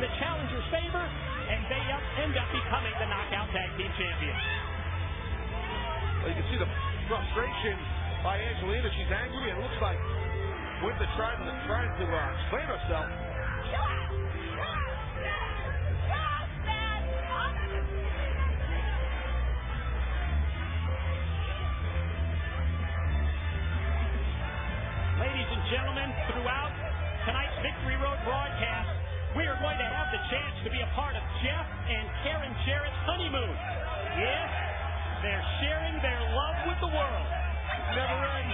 the challenger's favor, and they end up becoming the Knockout Tag Team Champions. Well, you can see the frustration by Angelina. She's angry, and it looks like Winter trying to explain herself. Ladies and gentlemen, throughout tonight's Victory Road broadcast, we are going to have the chance to be a part of Jeff and Karen Jarrett's honeymoon. Yes, they're sharing their love with the world. Never ends.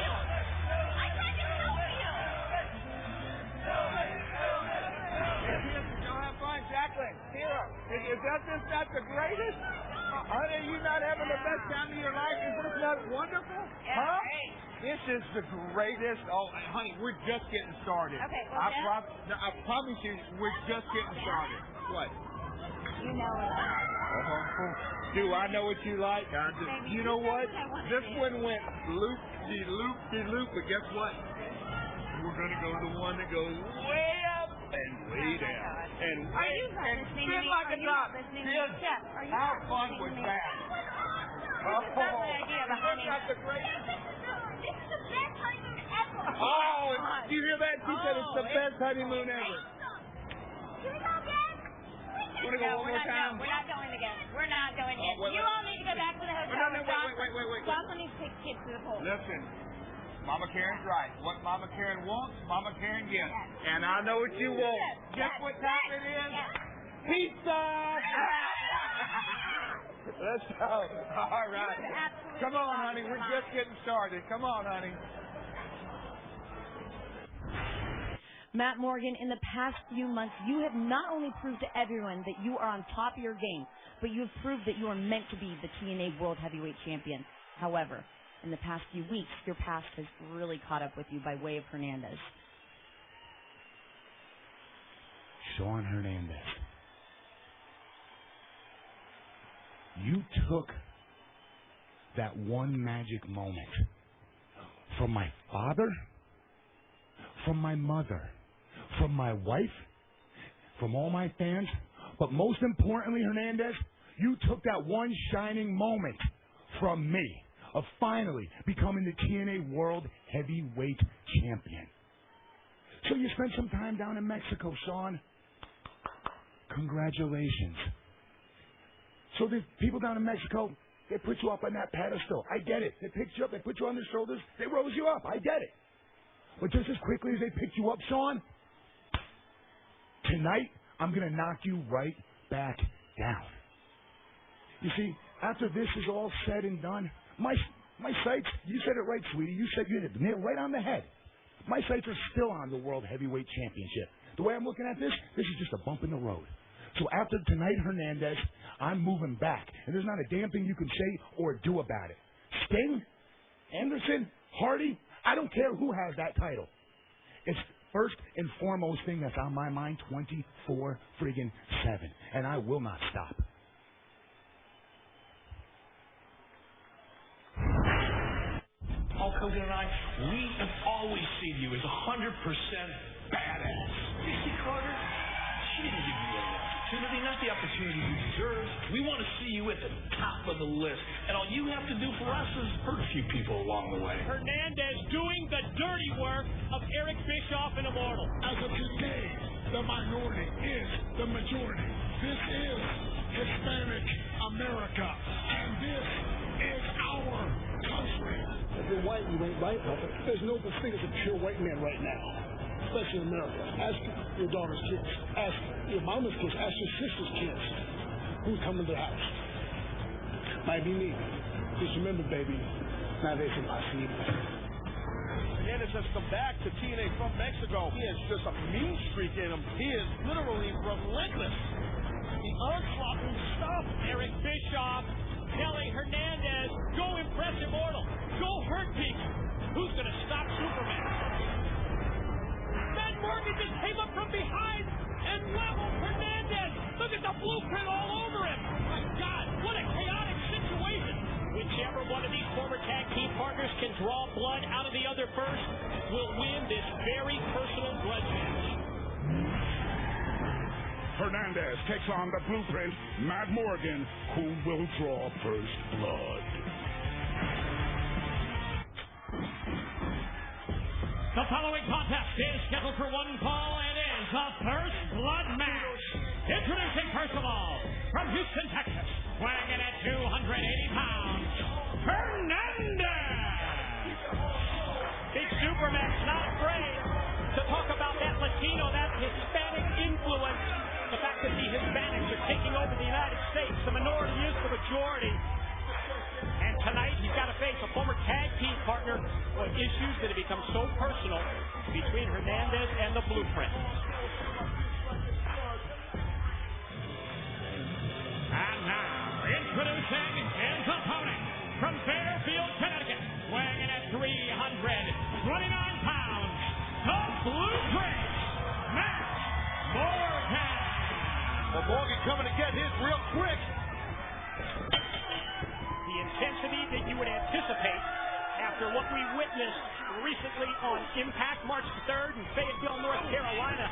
Go have fun, Jacqueline. Hero, is that just not the greatest? Honey, you not having the best time of your life? Is this not wonderful? Huh? This is the greatest. Oh, honey, we're just getting started. Okay, well, I promise you, we're just getting started. What? You know what I like. Do I know what you like? I do. You know what? This one went loop-de-loop-de-loop, but guess what? We're going to go to the one that goes way up and way down. And way and spin like a top. How fun was that? That's the idea of a honeymoon. The greatest. This is the best honeymoon ever. Oh, did you hear that? She said it's the best honeymoon ever. Can we go again? Want to go one more time? We're not going again. We're not going again. You all need to go back to the hotel. Wait. Jocelyn needs to take kids to the pool. Listen, Mama Karen's right. What Mama Karen wants, Mama Karen gets. And I know what you want. Guess what time it is? Pizza! Let's go. All right. Come on, honey. We're just getting started. Come on, honey. Matt Morgan, in the past few months, you have not only proved to everyone that you are on top of your game, but you have proved that you are meant to be the TNA World Heavyweight Champion. However, in the past few weeks, your past has really caught up with you by way of Hernandez. Shawn Hernandez. You took that one magic moment from my father, from my mother, from my wife, from all my fans, but most importantly, Hernandez, you took that one shining moment from me of finally becoming the TNA World Heavyweight Champion. So you spent some time down in Mexico, Shawn. Congratulations. So the people down in Mexico, they put you up on that pedestal. I get it. They picked you up, they put you on their shoulders, they rose you up. I get it. But just as quickly as they picked you up, Shawn, tonight, I'm going to knock you right back down. You see, after this is all said and done, my sights, you said it right, sweetie. You said you hit the nail right on the head. My sights are still on the World Heavyweight Championship. The way I'm looking at this is just a bump in the road. So after tonight, Hernandez, I'm moving back. And there's not a damn thing you can say or do about it. Sting, Anderson, Hardy, I don't care who has that title. It's first and foremost thing that's on my mind 24/7. And I will not stop. Hulk Hogan and I, we have always seen you as 100% badass. Dixie Carter, she didn't give you an opportunity, not the opportunity you deserve. We want to see you at the top of the list. And all you have to do for us is hurt a few people along the way. Hernandez doing the dirty work of Eric Bischoff and Immortal. As of today, the minority is the majority. This is Hispanic America. And this is our country. If you're white, you ain't right, brother. There's no such thing as a pure white man right now, especially in America. Ask your daughter's kids. Ask your mama's kids. Ask your sister's kids. Who's coming to the house? Might be me. Just remember, baby, now there's some Asif. Hernandez has come back to TNA from Mexico. He has just a mean streak in him. He is literally relentless. The onslaught will stop Eric Bischoff. Telling Hernandez, go impress Immortal. Go hurt people. Who's going to stop Superman? Matt Morgan just came up from behind and leveled Hernandez. Look at the blueprint all over him. My God, what a chaotic situation. Whichever one of these former tag team partners can draw blood out of the other first will win this very personal grudge match. Hernandez takes on the Blueprint, Matt Morgan. Who will draw first blood? The following contest is scheduled for one fall and is a first blood match. Introducing first of all, from Houston, Texas, weighing in at 280 pounds, Hernandez. Big Supermax, not afraid to talk about that Latino, that Hispanic influence. The fact that the Hispanics are taking over the United States, the minority is the majority. And tonight he's got to face a former tag team partner on issues that have become so personal between Hernandez and the Blueprint. And now, introducing his opponent from Fairfield, Connecticut, weighing in at 329 pounds, the Blueprint, Matt Morgan. Well, Morgan coming to get his real quick. The intensity that you would anticipate after what we witnessed recently on Impact March 3rd in Fayetteville, North Carolina.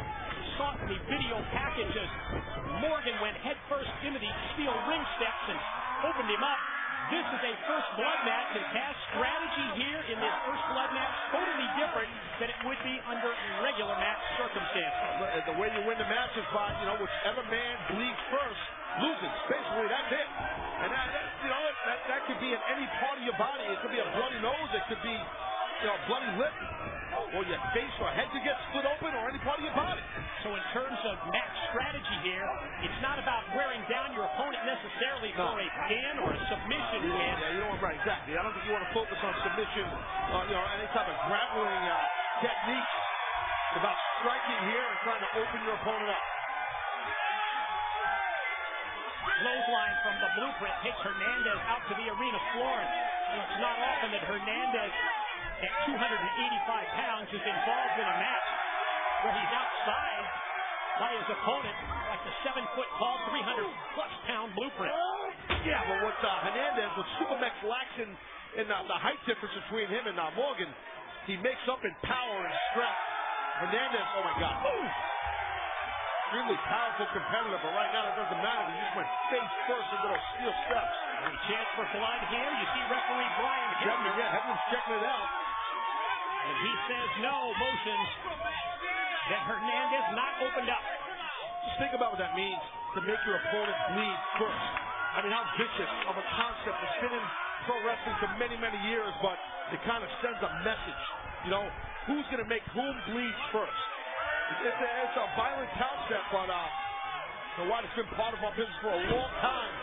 Saw it in the video packages. Morgan went headfirst into the steel ring steps and opened him up. This is a first blood match, and Taz's strategy here in this first blood match totally different than it would be under regular match circumstances. The way you win the match is by, whichever man bleeds first loses. Basically, that's it. And that could be in any part of your body. It could be a bloody nose. It could be, a bloody lip, or your face or head could get split open, or any part of your body. So in terms of match strategy here, it's not about wearing down your opponent necessarily for a pin or a submission win. Yeah, you don't want right, exactly. I don't think you want to focus on submission, any type of grappling technique. It's about striking here and trying to open your opponent up. Clothesline from the Blueprint takes Hernandez out to the arena floor. It's not often that Hernandez, at 285 pounds, is involved in a match where he's outside by his opponent, like the 7-foot-tall, 300-plus-pound Blueprint. Yeah, but what Hernandez, what Supermax lacks in the height difference between him and Morgan, he makes up in power and strength. Hernandez, oh my God. Extremely powerful competitor, but right now it doesn't matter. He just went face first into those steel steps. Any chance for blood here? You see referee Brian Hedman. Yeah, Hedman's checking it out. And he says no, motions that Hernandez not opened up. Just think about what that means, to make your opponent bleed first. I mean, how vicious of a concept. It's been in pro wrestling for many, many years, but it kind of sends a message. Who's going to make whom bleed first? It's a violent concept, but while it's been part of our business for a long time,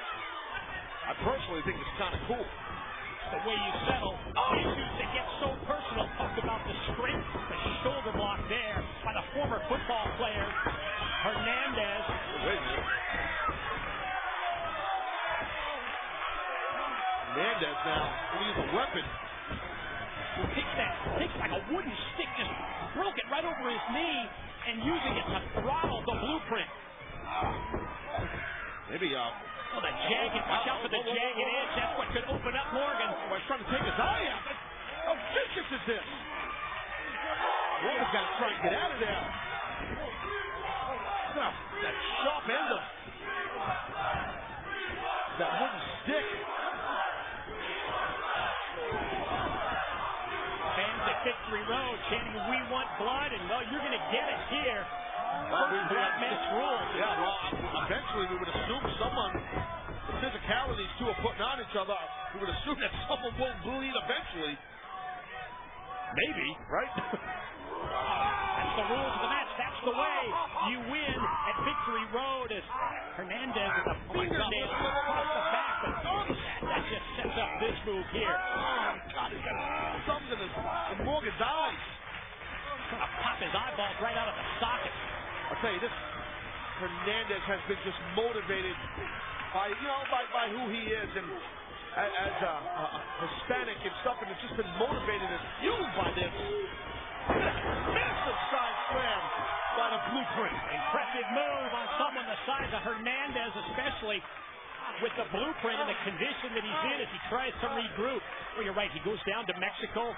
I personally think it's kind of cool. The way you settle issues that get so personal. Talk about the strength, the shoulder block there by the former football player, Hernandez. Wait a minute. Hernandez now needs a weapon. Takes like a wooden stick, just broke it right over his knee, and using it to throttle the Blueprint. Maybe, the jagged, watch out for the jagged edge. That's what could open up Morgan. Oh, he's trying to take his eye out. How vicious is this? Morgan's got to try and get out of there. That sharp end of that wooden stick. Fans at Victory Road chanting, "We want blood," and well, you're going to get it here. Blood match rules. Yeah, well, eventually we would assume the physicality these two are putting on each other, we would assume that someone will bleed eventually. Maybe, right? That's the rules of the match. That's the way you win at Victory Road. As Hernandez with a fingernail across the back, but that just sets up this move here. Oh, God, he's got something in Morgan's eyes. Gonna pop his eyeballs right out of the socket. I'll tell you, this Hernandez has been just motivated by who he is, and as a Hispanic and stuff, and it's just been motivated and fueled by this. Massive side slam by the Blueprint. Impressive move on someone the size of Hernandez, especially with the Blueprint and the condition that he's in as he tries to regroup. Well, you're right, he goes down to Mexico,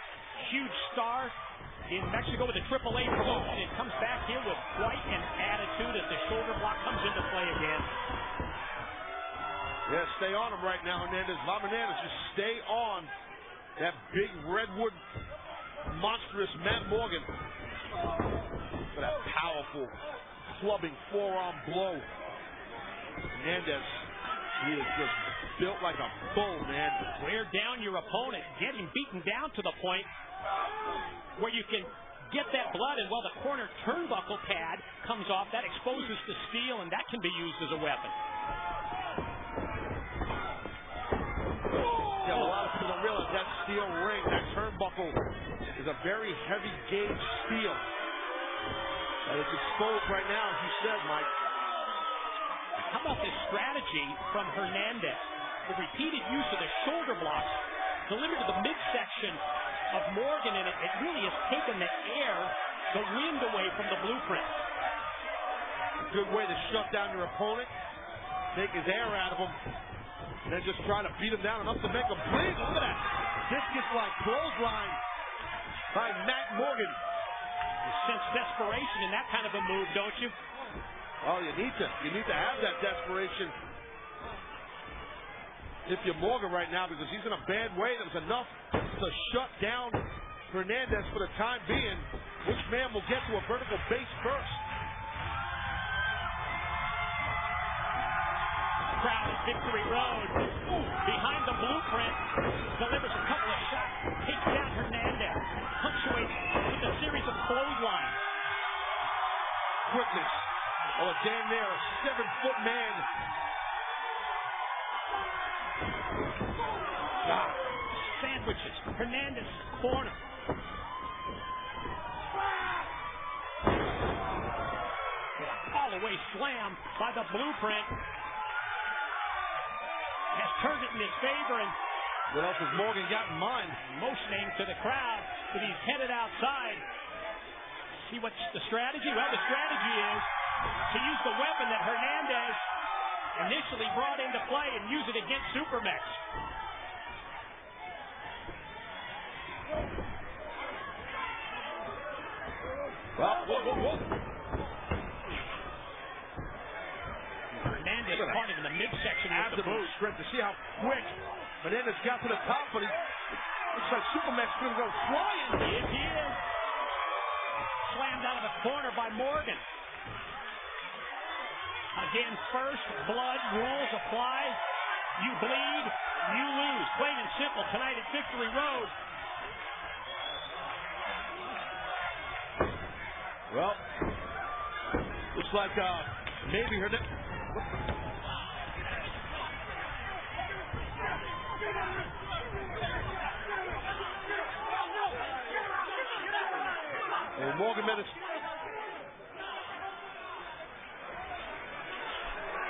huge star in Mexico with a AAA promotion, and comes back here with quite an attitude as the shoulder block comes into play again. Yeah, stay on him right now, Hernandez. Hernandez, just stay on that big redwood, monstrous Matt Morgan. For that powerful, clubbing forearm blow. Hernandez, he is just built like a bull, man. Wear down your opponent. Get him beaten down to the point where you can get that blood, and while the corner turnbuckle pad comes off, that exposes the steel, and that can be used as a weapon. Yeah, a lot of people don't realize that steel ring, that turnbuckle, is a very heavy gauge steel. And it's exposed right now, as you said, Mike. How about this strategy from Hernandez? The repeated use of the shoulder blocks delivered to the midsection of Morgan, and it really has taken the air, the wind away from the blueprint. A good way to shut down your opponent, take his air out of him, and then just try to beat him down enough to make him bleed. Look at that. Discus-like clothesline by Matt Morgan. You sense desperation in that kind of a move, don't you? Oh, you need to. You need to have that desperation. If you're Morgan right now, because he's in a bad way, that was enough to shut down Hernandez for the time being. Which man will get to a vertical base first? Crowd at Victory Road, behind the blueprint, delivers a couple of shots, takes down Hernandez, punctuates with a series of clotheslines. Quickness. Oh, damn near a 7-foot man. Sandwiches. Hernandez corner. All-the-way slam by the blueprint. Has turned it in his favor, and what else has Morgan got in mind? Motioning to the crowd that he's headed outside. See what's the strategy? Well, the strategy is to use the weapon that Hernandez initially brought into play and use it against Supermex. Well, whoa. Hernandez caught him in the midsection with the boot. Strength to see how quick Hernandez got to the top, but he looks like Supermex is going to go flying. Yes, he is. Slammed out of the corner by Morgan. Again, first blood rules apply. You bleed, you lose. Plain and simple tonight at Victory Road. Well, looks like maybe Hernandez. Well, Morgan made it.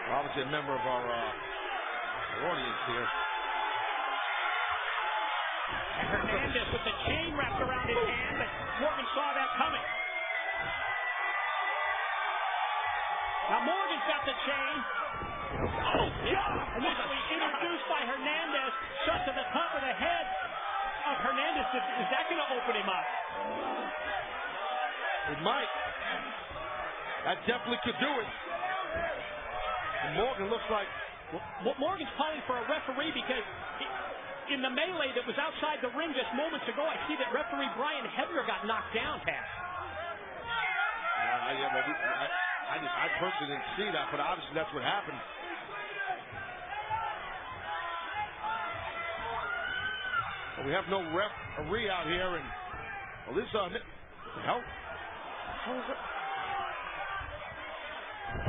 Obviously a member of our audience here. And Hernandez with the chain wrapped around his hand, but Morgan saw that coming. Now Morgan's got the chain. Oh, yeah. Initially introduced by Hernandez, shot to the top of the head of Hernandez. Is that going to open him up? It might. That definitely could do it. And Morgan looks like... Well, Morgan's calling for a referee because in the melee that was outside the ring just moments ago, I see that referee Brian Hebner got knocked down, Pat. I personally didn't see that, but obviously that's what happened. Well, we have no referee out here, and well, this what the hell? How was it?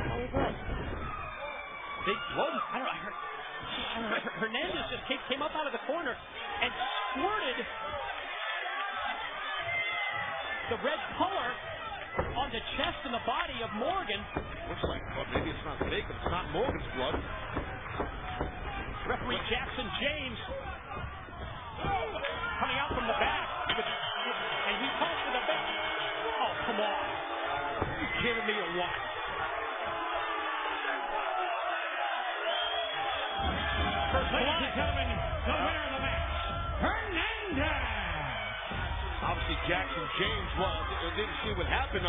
How was it? Big blow. I don't know. Hernandez just came up out of the corner and squirted the red color on the chest and the body of Morgan. Looks like blood. Maybe it's not fake, but it's not Morgan's blood. Referee Jackson James coming out from the back, and he calls for the bench. Oh, come on. Are you kidding me or what? Ladies and gentlemen, the winner of the match, Hernandez. see Jackson James. Well, didn't see what happened.